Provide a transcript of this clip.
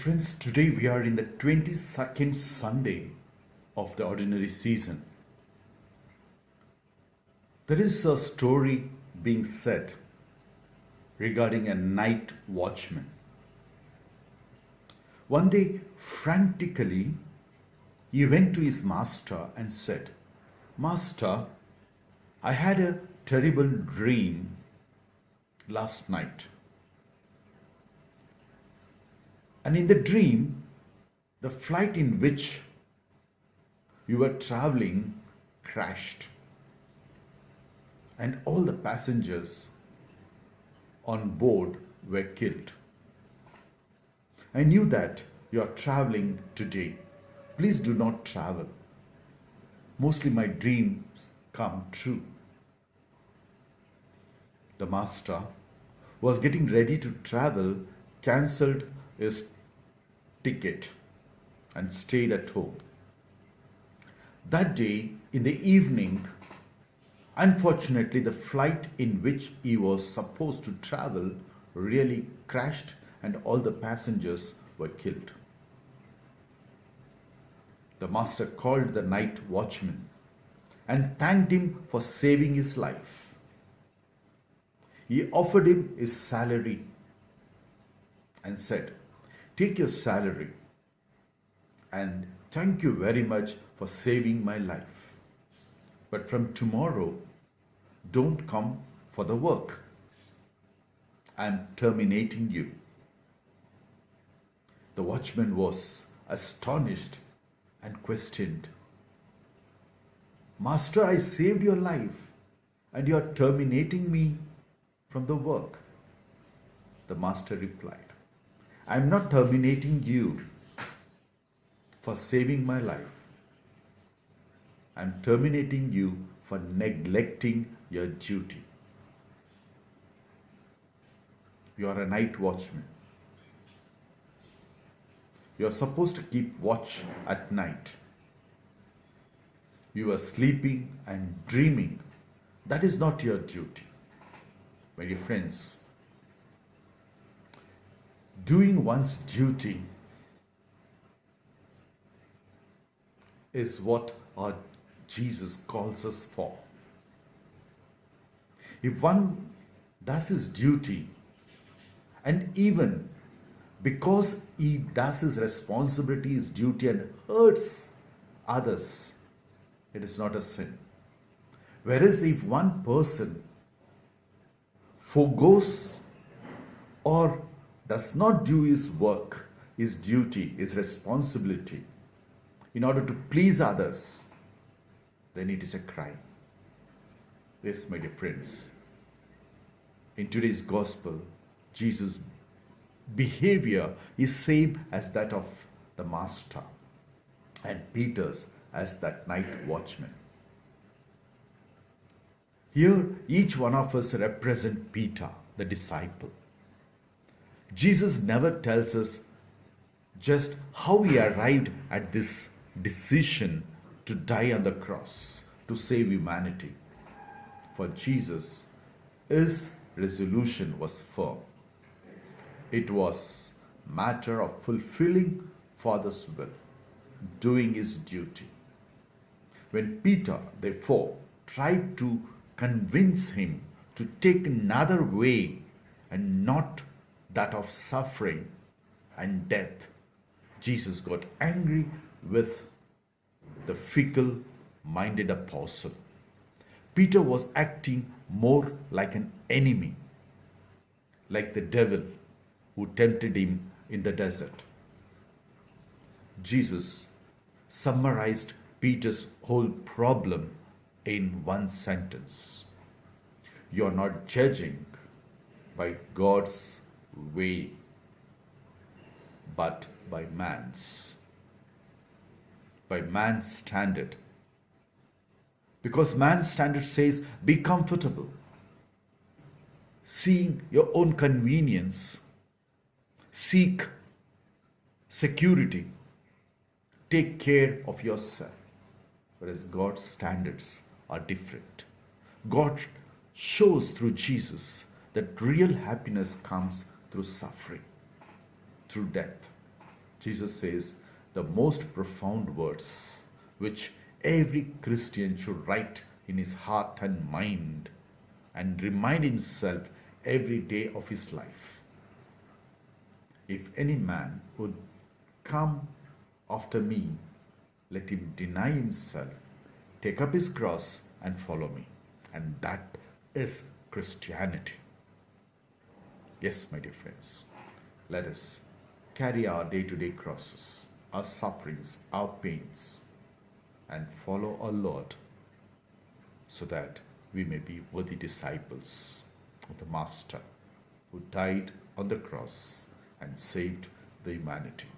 friends, today we are in the 22nd Sunday of the ordinary season. There is a story being said regarding a night watchman. One day, frantically, he went to his master and said, "Master, I had a terrible dream last night. And in the dream, the flight in which you were traveling crashed, and all the passengers on board were killed. I knew that you are traveling today. Please do not travel. Mostly my dreams come true." The master was getting ready to travel, cancelled his ticket and stayed at home. That day in the evening, unfortunately, the flight in which he was supposed to travel really crashed and all the passengers were killed. The master called the night watchman and thanked him for saving his life. He offered him his salary and said, "Take your salary and thank you very much for saving my life. But from tomorrow, don't come for the work. I am terminating you." The watchman was astonished and questioned, "Master, I saved your life and you are terminating me from the work." The master replied, "I am not terminating you for saving my life. I am terminating you for neglecting your duty. You are a night watchman. You are supposed to keep watch at night. You are sleeping and dreaming. That is not your duty." My dear friends, doing one's duty is what our Jesus calls us for. If one does his duty, and even because he does his responsibility, his duty, and hurts others, it is not a sin. Whereas if one person forgoes or does not do his work, his duty, his responsibility, in order to please others, then it is a crime. Yes, my dear friends, in today's gospel, Jesus' behavior is same as that of the master and Peter's as that night watchman. Here, each one of us represent Peter, the disciple. Jesus never tells us just how he arrived at this decision to die on the cross to save humanity. For Jesus, his resolution was firm. It was matter of fulfilling Father's will, doing his duty. When Peter, therefore, tried to convince him to take another way and not that of suffering and death, Jesus got angry with the fickle-minded apostle. Peter was acting more like an enemy, like the devil who tempted him in the desert. Jesus summarized Peter's whole problem in one sentence: "You are not judging by God's way, but by man's standard. Because man's standard says, be comfortable, seeing your own convenience, seek security, take care of yourself." Whereas God's standards are different. God shows through Jesus that real happiness comes through suffering, through death. Jesus says the most profound words which every Christian should write in his heart and mind and remind himself every day of his life. If any man would come after me, let him deny himself, take up his cross, and follow me. And that is Christianity. Yes, my dear friends, let us carry our day to day crosses, our sufferings, our pains, and follow our Lord so that we may be worthy disciples of the Master who died on the cross and saved the humanity.